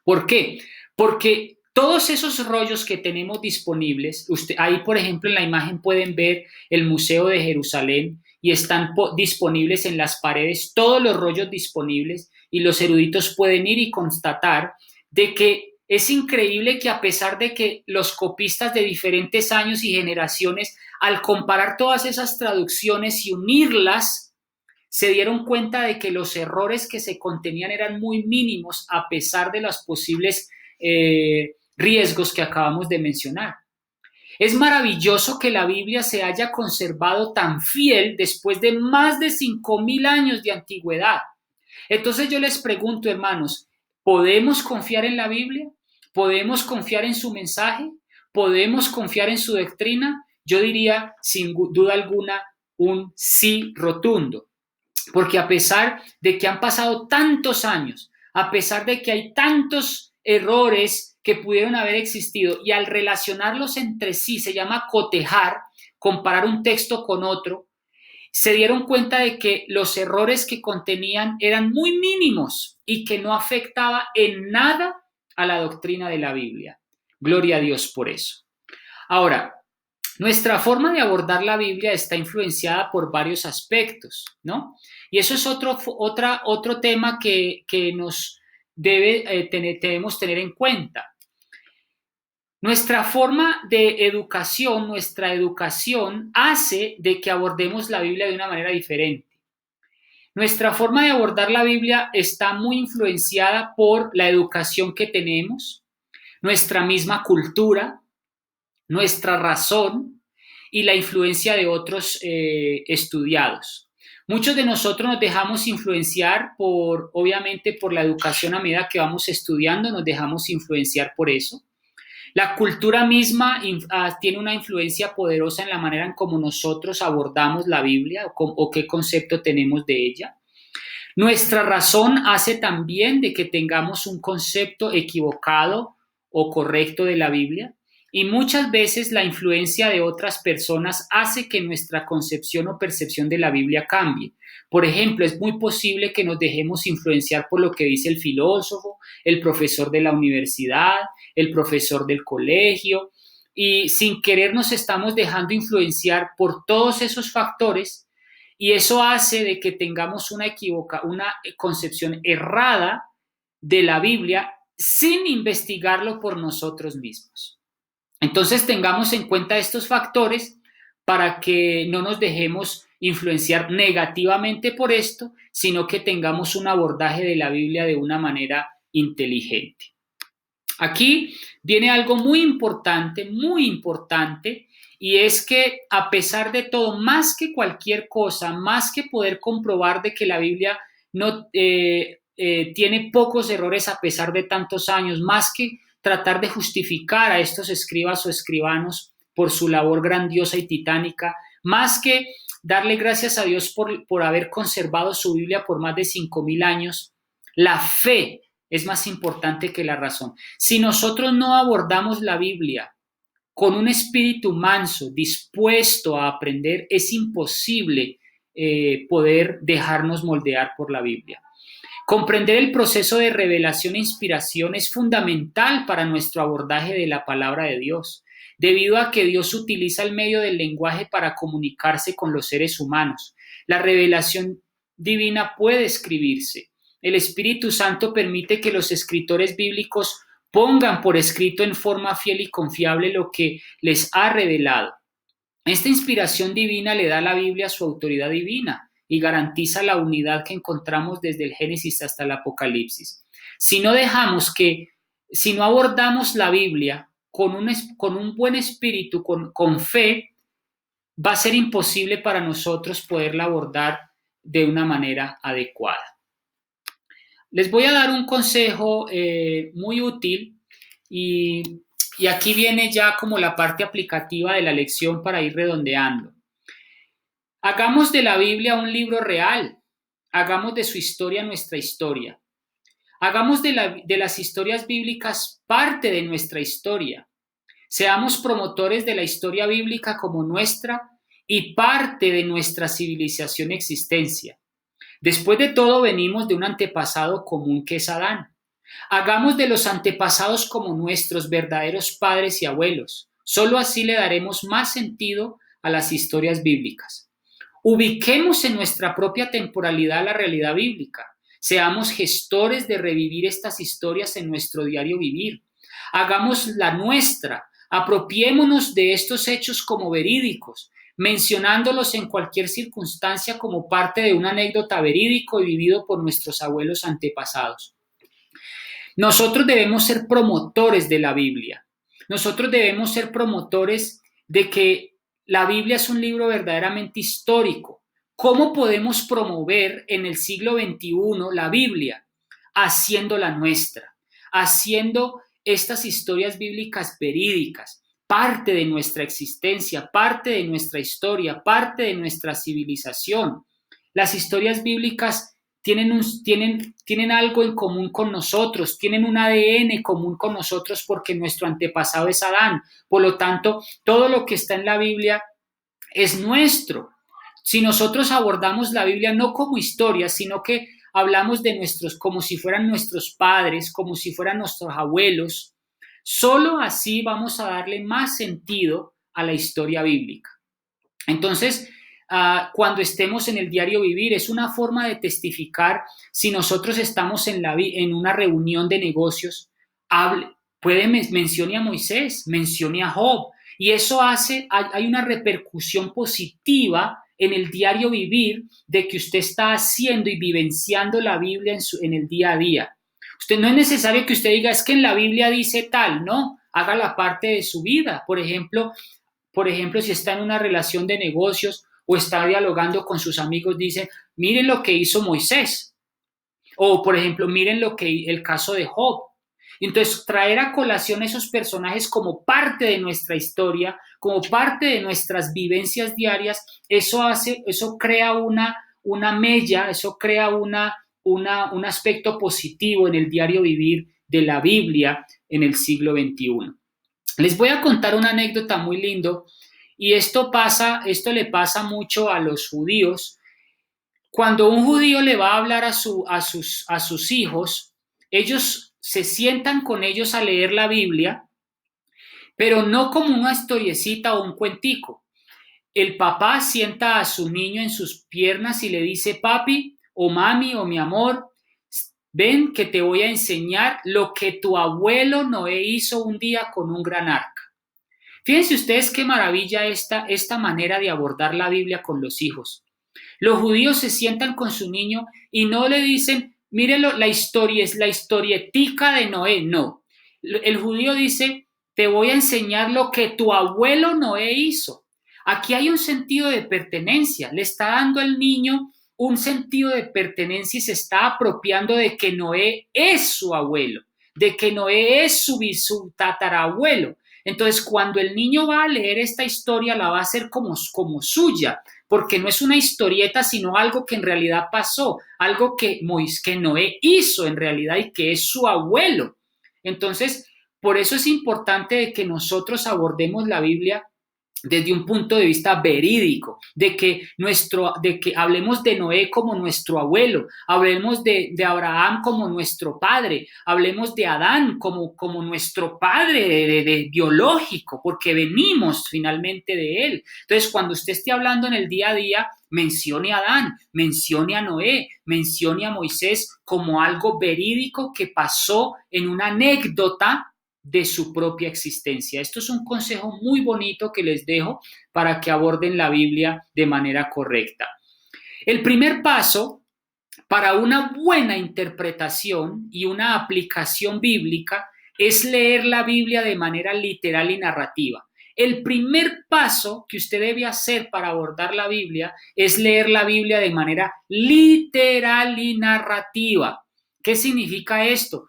¿Por qué? Porque Todos esos rollos que tenemos disponibles, ahí por ejemplo en la imagen pueden ver el Museo de Jerusalén y están disponibles en las paredes todos los rollos disponibles y los eruditos pueden ir y constatar de que es increíble que a pesar de que los copistas de diferentes años y generaciones, al comparar todas esas traducciones y unirlas, se dieron cuenta de que los errores que se contenían eran muy mínimos a pesar de los posibles riesgos que acabamos de mencionar. Es maravilloso que la Biblia se haya conservado tan fiel después de más de 5,000 años de antigüedad. Entonces yo les pregunto, hermanos, ¿podemos confiar en la Biblia? ¿Podemos confiar en su mensaje? ¿Podemos confiar en su doctrina? Yo diría, sin duda alguna, un sí rotundo. Porque a pesar de que han pasado tantos años, a pesar de que hay tantos errores que pudieron haber existido y al relacionarlos entre sí, se llama cotejar, comparar un texto con otro, se dieron cuenta de que los errores que contenían eran muy mínimos y que no afectaba en nada a la doctrina de la Biblia. Gloria a Dios por eso. Ahora, nuestra forma de abordar la Biblia está influenciada por varios aspectos, ¿no? Y eso es otro tema que nos debemos tener en cuenta. Nuestra forma de educación, nuestra educación hace de que abordemos la Biblia de una manera diferente. Nuestra forma de abordar la Biblia está muy influenciada por la educación que tenemos, nuestra misma cultura, nuestra razón y la influencia de otros estudiados. Muchos de nosotros nos dejamos influenciar obviamente, por la educación a medida que vamos estudiando, nos dejamos influenciar por eso. La cultura misma tiene una influencia poderosa en la manera en cómo nosotros abordamos la Biblia o qué concepto tenemos de ella. Nuestra razón hace también de que tengamos un concepto equivocado o correcto de la Biblia. Y muchas veces la influencia de otras personas hace que nuestra concepción o percepción de la Biblia cambie. Por ejemplo, es muy posible que nos dejemos influenciar por lo que dice el filósofo, el profesor de la universidad, el profesor del colegio, y sin querer nos estamos dejando influenciar por todos esos factores y eso hace de que tengamos una concepción errada de la Biblia sin investigarlo por nosotros mismos. Entonces tengamos en cuenta estos factores para que no nos dejemos influenciar negativamente por esto, sino que tengamos un abordaje de la Biblia de una manera inteligente. Aquí viene algo muy importante, y es que a pesar de todo, más que cualquier cosa, más que poder comprobar de que la Biblia no tiene pocos errores a pesar de tantos años, más que tratar de justificar a estos escribas o escribanos por su labor grandiosa y titánica, más que darle gracias a Dios por haber conservado su Biblia por más de 5,000 años, la fe es más importante que la razón. Si nosotros no abordamos la Biblia con un espíritu manso, dispuesto a aprender, es imposible poder dejarnos moldear por la Biblia. Comprender el proceso de revelación e inspiración es fundamental para nuestro abordaje de la palabra de Dios, debido a que Dios utiliza el medio del lenguaje para comunicarse con los seres humanos. La revelación divina puede escribirse. El Espíritu Santo permite que los escritores bíblicos pongan por escrito en forma fiel y confiable lo que les ha revelado. Esta inspiración divina le da a la Biblia su autoridad divina y garantiza la unidad que encontramos desde el Génesis hasta el Apocalipsis. Si no abordamos la Biblia con un buen espíritu, con fe, va a ser imposible para nosotros poderla abordar de una manera adecuada. Les voy a dar un consejo muy útil y aquí viene ya como la parte aplicativa de la lección para ir redondeando. Hagamos de la Biblia un libro real, hagamos de su historia nuestra historia. Hagamos de las historias bíblicas parte de nuestra historia. Seamos promotores de la historia bíblica como nuestra y parte de nuestra civilización existencia. Después de todo, venimos de un antepasado común que es Adán. Hagamos de los antepasados como nuestros verdaderos padres y abuelos. Solo así le daremos más sentido a las historias bíblicas. Ubiquemos en nuestra propia temporalidad la realidad bíblica. Seamos gestores de revivir estas historias en nuestro diario vivir. Hagamos la nuestra. Apropiémonos de estos hechos como verídicos, mencionándolos en cualquier circunstancia como parte de una anécdota verídico y vivido por nuestros abuelos antepasados. Nosotros debemos ser promotores de la Biblia. Nosotros debemos ser promotores de que la Biblia es un libro verdaderamente histórico. ¿Cómo podemos promover en el siglo XXI la Biblia? Haciéndola nuestra, haciendo estas historias bíblicas verídicas, parte de nuestra existencia, parte de nuestra historia, parte de nuestra civilización. Las historias bíblicas tienen algo en común con nosotros, tienen un ADN común con nosotros porque nuestro antepasado es Adán. Por lo tanto, todo lo que está en la Biblia es nuestro. Si nosotros abordamos la Biblia no como historia, sino que hablamos de nuestros, como si fueran nuestros padres, como si fueran nuestros abuelos, solo así vamos a darle más sentido a la historia bíblica. Entonces, cuando estemos en el diario vivir, es una forma de testificar. Si nosotros estamos en una reunión de negocios, mencione a Moisés, mencione a Job, y eso hay una repercusión positiva en el diario vivir de que usted está haciendo y vivenciando la Biblia en el día a día. Usted no es necesario que usted diga, es que en la Biblia dice tal, no, haga la parte de su vida. Por ejemplo, si está en una relación de negocios o está dialogando con sus amigos, dice, miren lo que hizo Moisés. O, por ejemplo, miren el caso de Job. Entonces, traer a colación esos personajes como parte de nuestra historia, como parte de nuestras vivencias diarias, eso crea una mella, eso crea un aspecto positivo en el diario vivir de la Biblia en el siglo XXI. Les voy a contar una anécdota muy lindo, y esto le pasa mucho a los judíos. Cuando un judío le va a hablar a sus hijos, ellos se sientan con ellos a leer la Biblia, pero no como una historiecita o un cuentico. El papá sienta a su niño en sus piernas y le dice, papi o mami o mi amor, ven que te voy a enseñar lo que tu abuelo Noé hizo un día con un gran arca. Fíjense ustedes qué maravilla esta manera de abordar la Biblia con los hijos. Los judíos se sientan con su niño y no le dicen, mírenlo, la historia es la historietica de Noé. No, el judío dice, te voy a enseñar lo que tu abuelo Noé hizo. Aquí hay un sentido de pertenencia, le está dando al niño un sentido de pertenencia y se está apropiando de que Noé es su abuelo, de que Noé es su tatarabuelo. Entonces, cuando el niño va a leer esta historia, la va a hacer como suya, porque no es una historieta, sino algo que en realidad pasó, algo que Noé hizo en realidad y que es su abuelo. Entonces, por eso es importante de que nosotros abordemos la Biblia desde un punto de vista verídico, de que hablemos de Noé como nuestro abuelo, hablemos de Abraham como nuestro padre, hablemos de Adán como nuestro padre biológico, porque venimos finalmente de él. Entonces, cuando usted esté hablando en el día a día, mencione a Adán, mencione a Noé, mencione a Moisés como algo verídico que pasó en una anécdota de su propia existencia. Esto es un consejo muy bonito que les dejo para que aborden la Biblia de manera correcta. El primer paso para una buena interpretación y una aplicación bíblica es leer la Biblia de manera literal y narrativa. El primer paso que usted debe hacer para abordar la Biblia es leer la Biblia de manera literal y narrativa. ¿Qué significa esto?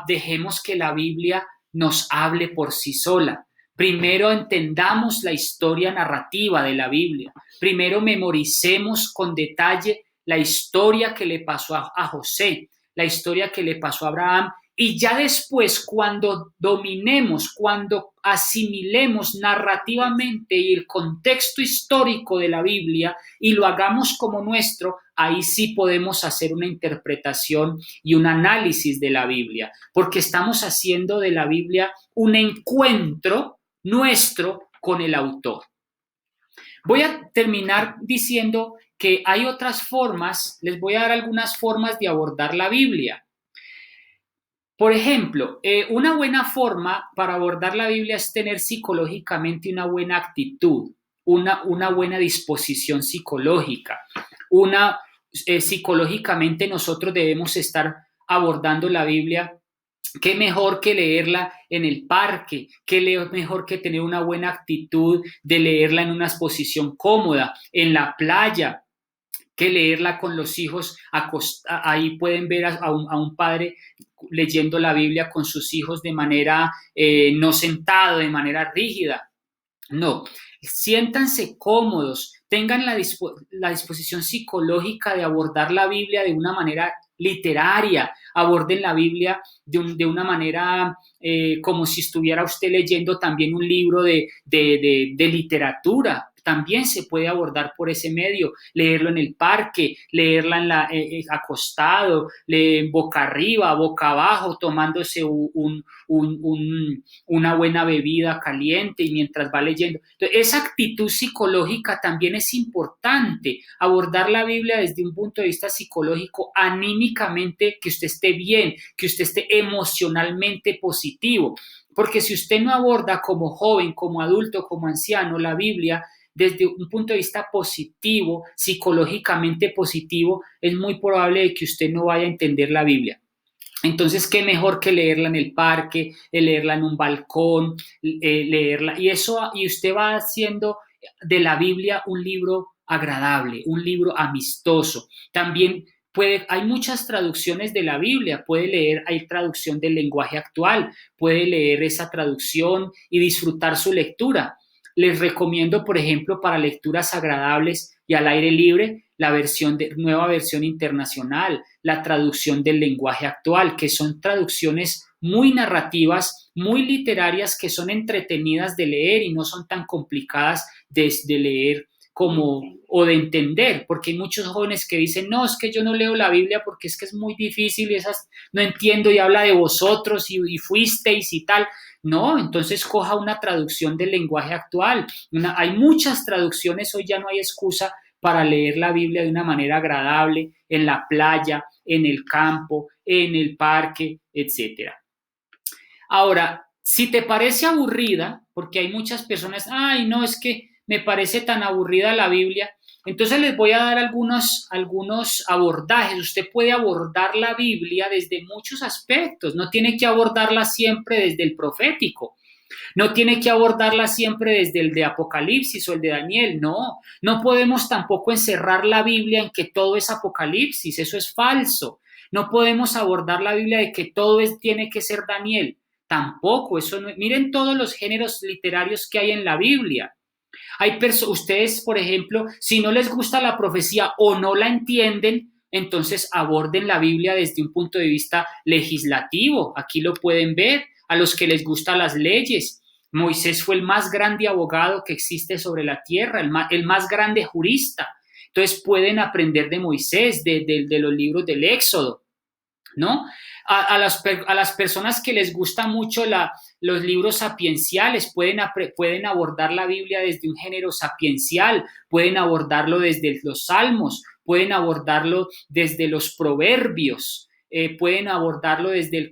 Dejemos que la Biblia nos hable por sí sola. Primero entendamos la historia narrativa de la Biblia. Primero memoricemos con detalle la historia que le pasó a José, la historia que le pasó a Abraham, y ya después, cuando dominemos, cuando asimilemos narrativamente el contexto histórico de la Biblia y lo hagamos como nuestro, ahí sí podemos hacer una interpretación y un análisis de la Biblia, porque estamos haciendo de la Biblia un encuentro nuestro con el autor. Voy a terminar diciendo que hay otras formas, les voy a dar algunas formas de abordar la Biblia. Por ejemplo, una buena forma para abordar la Biblia es tener psicológicamente una buena actitud, una buena disposición psicológica. Psicológicamente nosotros debemos estar abordando la Biblia. Qué mejor que leerla en el parque, mejor que tener una buena actitud de leerla en una posición cómoda, en la playa, que leerla con los hijos. Ahí pueden ver a un padre leyendo la Biblia con sus hijos de manera no sentado, de manera rígida. No, siéntanse cómodos, tengan la disposición psicológica de abordar la Biblia de una manera literaria, aborden la Biblia de una manera como si estuviera usted leyendo también un libro de literatura. También se puede abordar por ese medio, leerlo en el parque, leerla acostado, boca arriba, boca abajo, tomándose una buena bebida caliente y mientras va leyendo. Entonces, esa actitud psicológica también es importante, abordar la Biblia desde un punto de vista psicológico, anímicamente, que usted esté bien, que usted esté emocionalmente positivo, porque si usted no aborda como joven, como adulto, como anciano la Biblia desde un punto de vista positivo, psicológicamente positivo, es muy probable que usted no vaya a entender la Biblia. Entonces, qué mejor que leerla en el parque, leerla en un balcón, leerla. Y usted va haciendo de la Biblia un libro agradable, un libro amistoso. También hay muchas traducciones de la Biblia, hay traducción del lenguaje actual, puede leer esa traducción y disfrutar su lectura. Les recomiendo, por ejemplo, para lecturas agradables y al aire libre, la nueva versión internacional, la traducción del lenguaje actual, que son traducciones muy narrativas, muy literarias, que son entretenidas de leer y no son tan complicadas de leer o de entender, porque hay muchos jóvenes que dicen, no, es que yo no leo la Biblia porque es que es muy difícil, no entiendo y habla de vosotros y fuisteis y tal. No, entonces coja una traducción del lenguaje actual. Hay muchas traducciones, hoy ya no hay excusa para leer la Biblia de una manera agradable, en la playa, en el campo, en el parque, etc. Ahora, si te parece aburrida, porque hay muchas personas, ay, no, es que me parece tan aburrida la Biblia, entonces les voy a dar algunos abordajes. Usted puede abordar la Biblia desde muchos aspectos, no tiene que abordarla siempre desde el profético, no tiene que abordarla siempre desde el de Apocalipsis o el de Daniel, no podemos tampoco encerrar la Biblia en que todo es Apocalipsis, eso es falso. No podemos abordar la Biblia de que todo tiene que ser Daniel, tampoco, eso no. Miren todos los géneros literarios que hay en la Biblia. Ustedes, por ejemplo, si no les gusta la profecía o no la entienden, entonces aborden la Biblia desde un punto de vista legislativo. Aquí lo pueden ver. A los que les gustan las leyes, Moisés fue el más grande abogado que existe sobre la tierra, el más grande jurista. Entonces pueden aprender de Moisés, de los libros del Éxodo, ¿no? A las personas que les gusta mucho los libros sapienciales, pueden abordar la Biblia desde un género sapiencial, pueden abordarlo desde los Salmos, pueden abordarlo desde los Proverbios, pueden abordarlo desde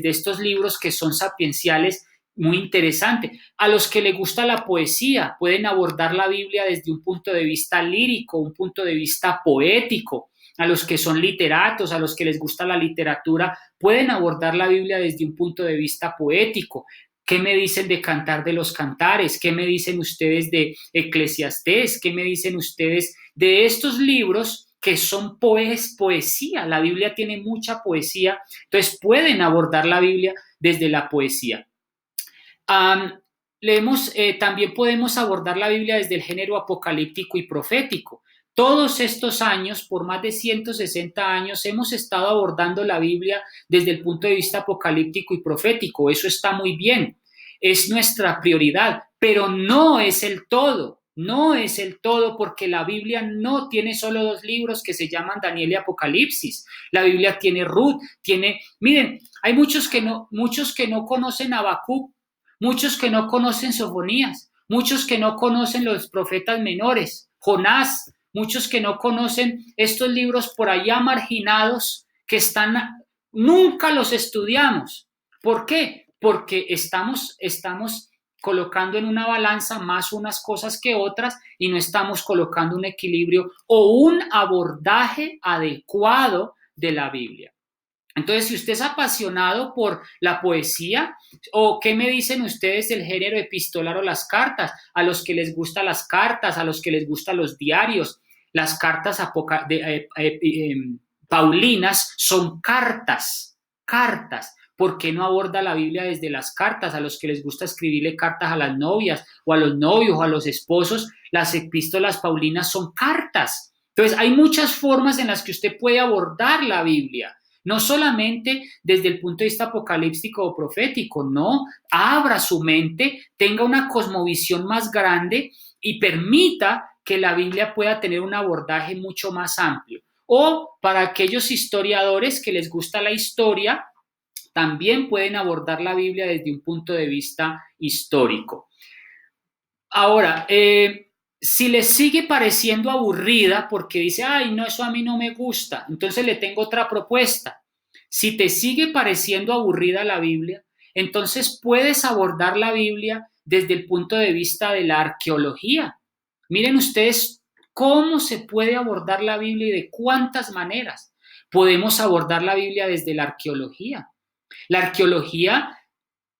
estos libros que son sapienciales, muy interesante. A los que les gusta la poesía, pueden abordar la Biblia desde un punto de vista lírico, un punto de vista poético. A los que son literatos, a los que les gusta la literatura, pueden abordar la Biblia desde un punto de vista poético. ¿Qué me dicen de Cantar de los Cantares? ¿Qué me dicen ustedes de Eclesiastés? ¿Qué me dicen ustedes de estos libros que son poesía? La Biblia tiene mucha poesía, entonces pueden abordar la Biblia desde la poesía. También podemos abordar la Biblia desde el género apocalíptico y profético. Todos estos años, por más de 160 años, hemos estado abordando la Biblia desde el punto de vista apocalíptico y profético. Eso está muy bien, es nuestra prioridad, pero no es el todo. No es el todo, porque la Biblia no tiene solo 2 libros que se llaman Daniel y Apocalipsis. La Biblia tiene Ruth, miren, hay muchos que no conocen Habacuc, muchos que no conocen Sofonías, muchos que no conocen los profetas menores, Jonás, muchos que no conocen estos libros por allá marginados que nunca los estudiamos. ¿Por qué? Porque estamos colocando en una balanza más unas cosas que otras y no estamos colocando un equilibrio o un abordaje adecuado de la Biblia. Entonces, si usted es apasionado por la poesía, o qué me dicen ustedes del género epistolar o las cartas, a los que les gustan las cartas, a los que les gustan los diarios, las cartas paulinas son cartas. ¿Por qué no aborda la Biblia desde las cartas? A los que les gusta escribirle cartas a las novias o a los novios o a los esposos, las epístolas paulinas son cartas. Entonces, hay muchas formas en las que usted puede abordar la Biblia. No solamente desde el punto de vista apocalíptico o profético, no. Abra su mente, tenga una cosmovisión más grande y permita que la Biblia pueda tener un abordaje mucho más amplio. O para aquellos historiadores que les gusta la historia, también pueden abordar la Biblia desde un punto de vista histórico. Ahora, si les sigue pareciendo aburrida porque dice, ay, no, eso a mí no me gusta, entonces le tengo otra propuesta. Si te sigue pareciendo aburrida la Biblia, entonces puedes abordar la Biblia desde el punto de vista de la arqueología. Miren ustedes cómo se puede abordar la Biblia y de cuántas maneras. Podemos abordar la Biblia desde la arqueología. La arqueología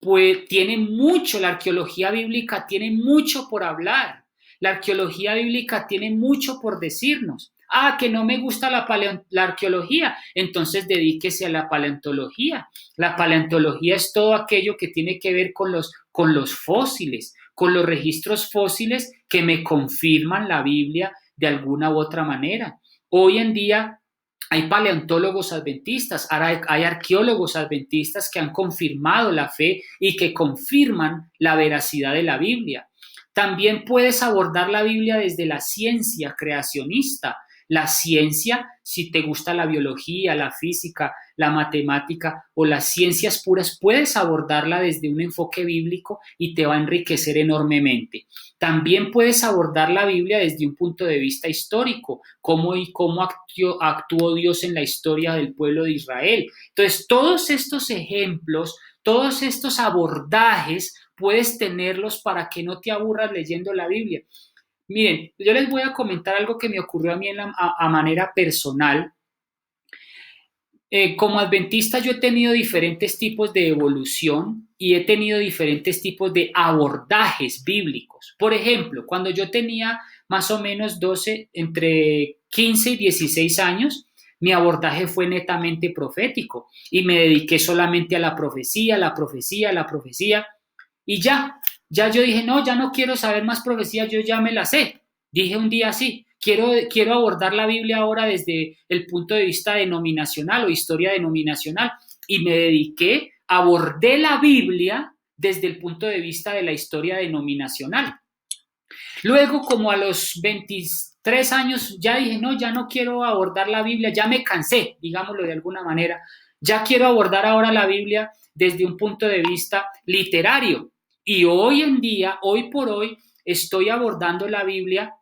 la arqueología bíblica tiene mucho por hablar. La arqueología bíblica tiene mucho por decirnos. Que no me gusta la arqueología, entonces dedíquese a la paleontología. La paleontología es todo aquello que tiene que ver con los fósiles, con los registros fósiles que me confirman la Biblia de alguna u otra manera. Hoy en día hay paleontólogos adventistas, hay arqueólogos adventistas que han confirmado la fe y que confirman la veracidad de la Biblia. También puedes abordar la Biblia desde la ciencia creacionista. La ciencia, si te gusta la biología, la física, la matemática o las ciencias puras, puedes abordarla desde un enfoque bíblico y te va a enriquecer enormemente. También puedes abordar la Biblia desde un punto de vista histórico, cómo actuó Dios en la historia del pueblo de Israel. Entonces, todos estos ejemplos, todos estos abordajes, puedes tenerlos para que no te aburras leyendo la Biblia. Miren, yo les voy a comentar algo que me ocurrió a mí a manera personal. Como adventista yo he tenido diferentes tipos de evolución y he tenido diferentes tipos de abordajes bíblicos. Por ejemplo, cuando yo tenía más o menos entre 15 y 16 años, mi abordaje fue netamente profético y me dediqué solamente a la profecía y ya yo dije, no, ya no quiero saber más profecías, yo ya me la sé. Dije un día así, quiero abordar la Biblia ahora desde el punto de vista denominacional o historia denominacional y me abordé la Biblia desde el punto de vista de la historia denominacional. Luego, como a los 23 años, ya dije, no, ya no quiero abordar la Biblia, ya me cansé, digámoslo de alguna manera, ya quiero abordar ahora la Biblia desde un punto de vista literario. Y hoy en día, hoy por hoy, estoy abordando la Biblia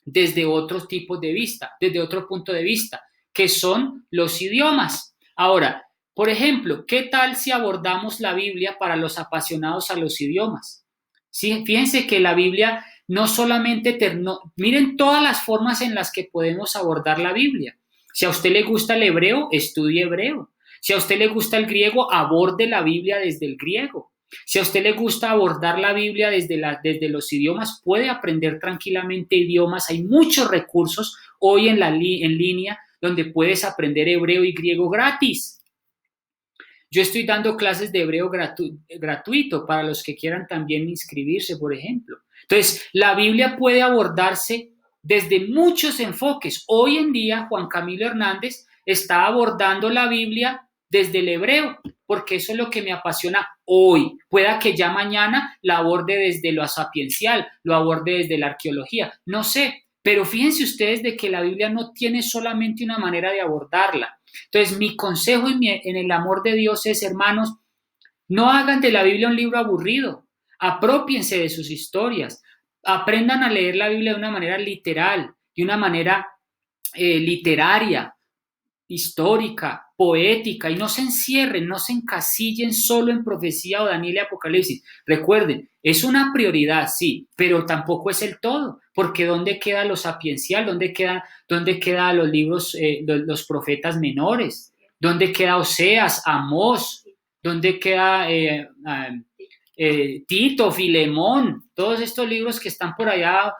desde otros tipos de vista, desde otro punto de vista, que son los idiomas. Ahora, por ejemplo, ¿qué tal si abordamos la Biblia para los apasionados a los idiomas? Sí, fíjense que la Biblia no solamente, miren todas las formas en las que podemos abordar la Biblia. Si a usted le gusta el hebreo, estudie hebreo. Si a usted le gusta el griego, aborde la Biblia desde el griego. Si a usted le gusta abordar la Biblia desde los idiomas, puede aprender tranquilamente idiomas. Hay muchos recursos hoy en línea donde puedes aprender hebreo y griego gratis. Yo estoy dando clases de hebreo gratuito para los que quieran también inscribirse, por ejemplo. Entonces, la Biblia puede abordarse desde muchos enfoques. Hoy en día, Juan Camilo Hernández está abordando la Biblia desde el hebreo, porque eso es lo que me apasiona hoy. Pueda que ya mañana la aborde desde lo sapiencial, lo aborde desde la arqueología, no sé, pero fíjense ustedes de que la Biblia no tiene solamente una manera de abordarla. Entonces, mi consejo en el amor de Dios es, hermanos, no hagan de la Biblia un libro aburrido, aprópiense de sus historias, aprendan a leer la Biblia de una manera literal, de una manera literaria, histórica, poética, y no se encierren, no se encasillen solo en profecía o Daniel y Apocalipsis. Recuerden, es una prioridad, sí, pero tampoco es el todo, porque ¿dónde queda lo sapiencial? ¿Dónde queda los libros, los profetas menores? ¿Dónde queda Oseas, Amós? ¿Dónde queda Tito, Filemón? Todos estos libros que están por allá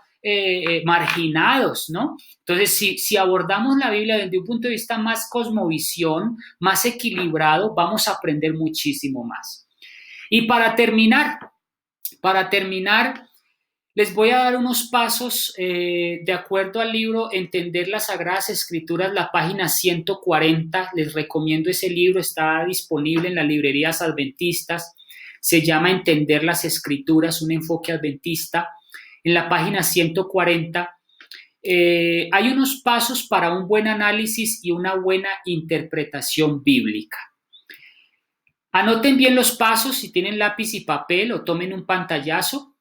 marginados, ¿no? Entonces, si abordamos la Biblia desde un punto de vista más cosmovisión, más equilibrado, vamos a aprender muchísimo más. Y para terminar, les voy a dar unos pasos de acuerdo al libro Entender las Sagradas Escrituras, la página 140. Les recomiendo ese libro, está disponible en las librerías adventistas. Se llama Entender las Escrituras, un enfoque adventista. En la página 140 hay unos pasos para un buen análisis y una buena interpretación bíblica. Anoten bien los pasos si tienen lápiz y papel o tomen un pantallazo.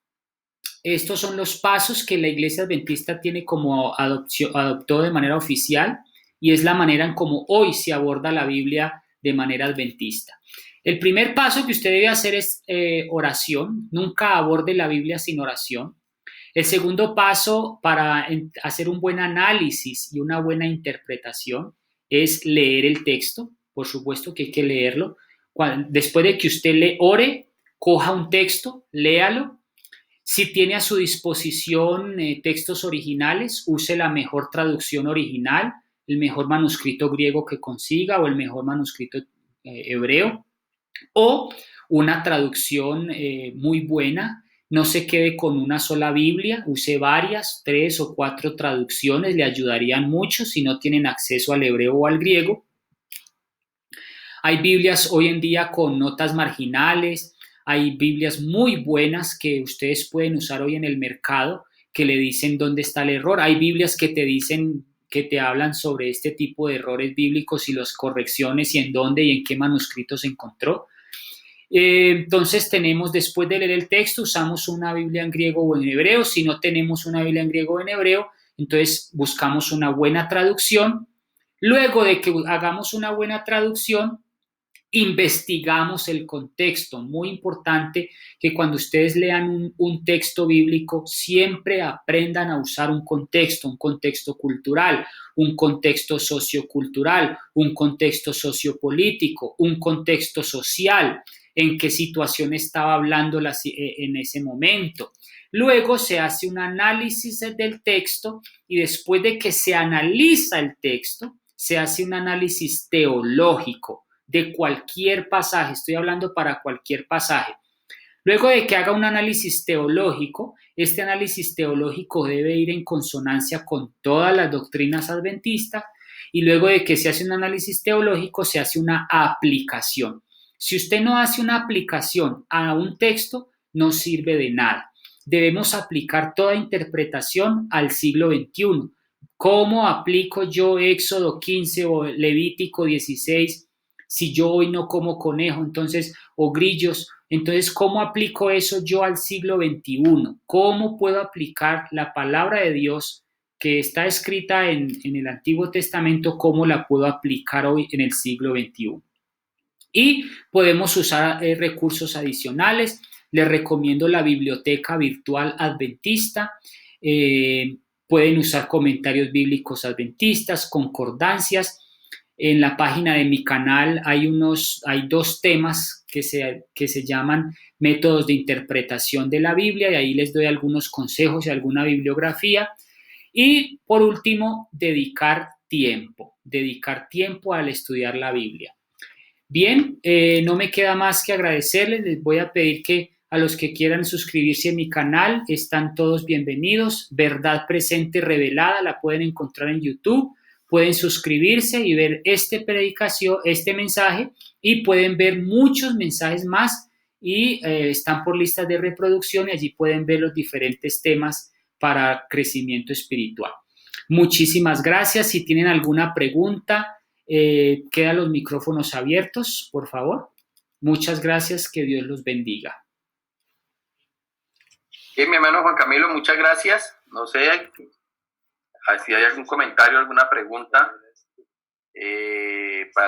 Estos son los pasos que la Iglesia Adventista tiene como adoptó de manera oficial y es la manera en cómo hoy se aborda la Biblia de manera adventista. El primer paso que usted debe hacer es oración. Nunca aborde la Biblia sin oración. El segundo paso para hacer un buen análisis y una buena interpretación es leer el texto. Por supuesto que hay que leerlo. Después de que usted le ore, coja un texto, léalo. Si tiene a su disposición textos originales, use la mejor traducción original, el mejor manuscrito griego que consiga o el mejor manuscrito hebreo o una traducción muy buena. No se quede con una sola Biblia, use varias, 3 o 4 traducciones, le ayudarían mucho si no tienen acceso al hebreo o al griego. Hay Biblias hoy en día con notas marginales, hay Biblias muy buenas que ustedes pueden usar hoy en el mercado que le dicen dónde está el error. Hay Biblias que te dicen, que te hablan sobre este tipo de errores bíblicos y las correcciones y en dónde y en qué manuscrito se encontró. Entonces tenemos, después de leer el texto, usamos una Biblia en griego o en hebreo. Si no tenemos una Biblia en griego o en hebreo, entonces buscamos una buena traducción. Luego de que hagamos una buena traducción, investigamos el contexto. Muy importante que cuando ustedes lean un texto bíblico, siempre aprendan a usar un contexto cultural, un contexto sociocultural, un contexto sociopolítico, un contexto social, en qué situación estaba hablando en ese momento. Luego se hace un análisis del texto y después de que se analiza el texto, se hace un análisis teológico de cualquier pasaje. Estoy hablando para cualquier pasaje. Luego de que haga un análisis teológico, este análisis teológico debe ir en consonancia con todas las doctrinas adventistas y luego de que se hace un análisis teológico, se hace una aplicación. Si usted no hace una aplicación a un texto, no sirve de nada. Debemos aplicar toda interpretación al siglo XXI. ¿Cómo aplico yo Éxodo 15 o Levítico 16 si yo hoy no como conejo, entonces, o grillos? Entonces, ¿cómo aplico eso yo al siglo XXI? ¿Cómo puedo aplicar la palabra de Dios que está escrita en el Antiguo Testamento? ¿Cómo la puedo aplicar hoy en el siglo XXI? Y podemos usar recursos adicionales. Les recomiendo la biblioteca virtual adventista. Pueden usar comentarios bíblicos adventistas, concordancias. En la página de mi canal hay 2 temas que se llaman métodos de interpretación de la Biblia y ahí les doy algunos consejos y alguna bibliografía. Y por último, dedicar tiempo al estudiar la Biblia. Bien, no me queda más que agradecerles. Les voy a pedir que a los que quieran suscribirse a mi canal, están todos bienvenidos. Verdad Presente Revelada la pueden encontrar en YouTube. Pueden suscribirse y ver este mensaje y pueden ver muchos mensajes más y están por listas de reproducción y allí pueden ver los diferentes temas para crecimiento espiritual. Muchísimas gracias. Si tienen alguna pregunta, quedan los micrófonos abiertos, por favor. Muchas gracias, que Dios los bendiga. Mi hermano Juan Camilo, muchas gracias. No sé si hay algún comentario, alguna pregunta para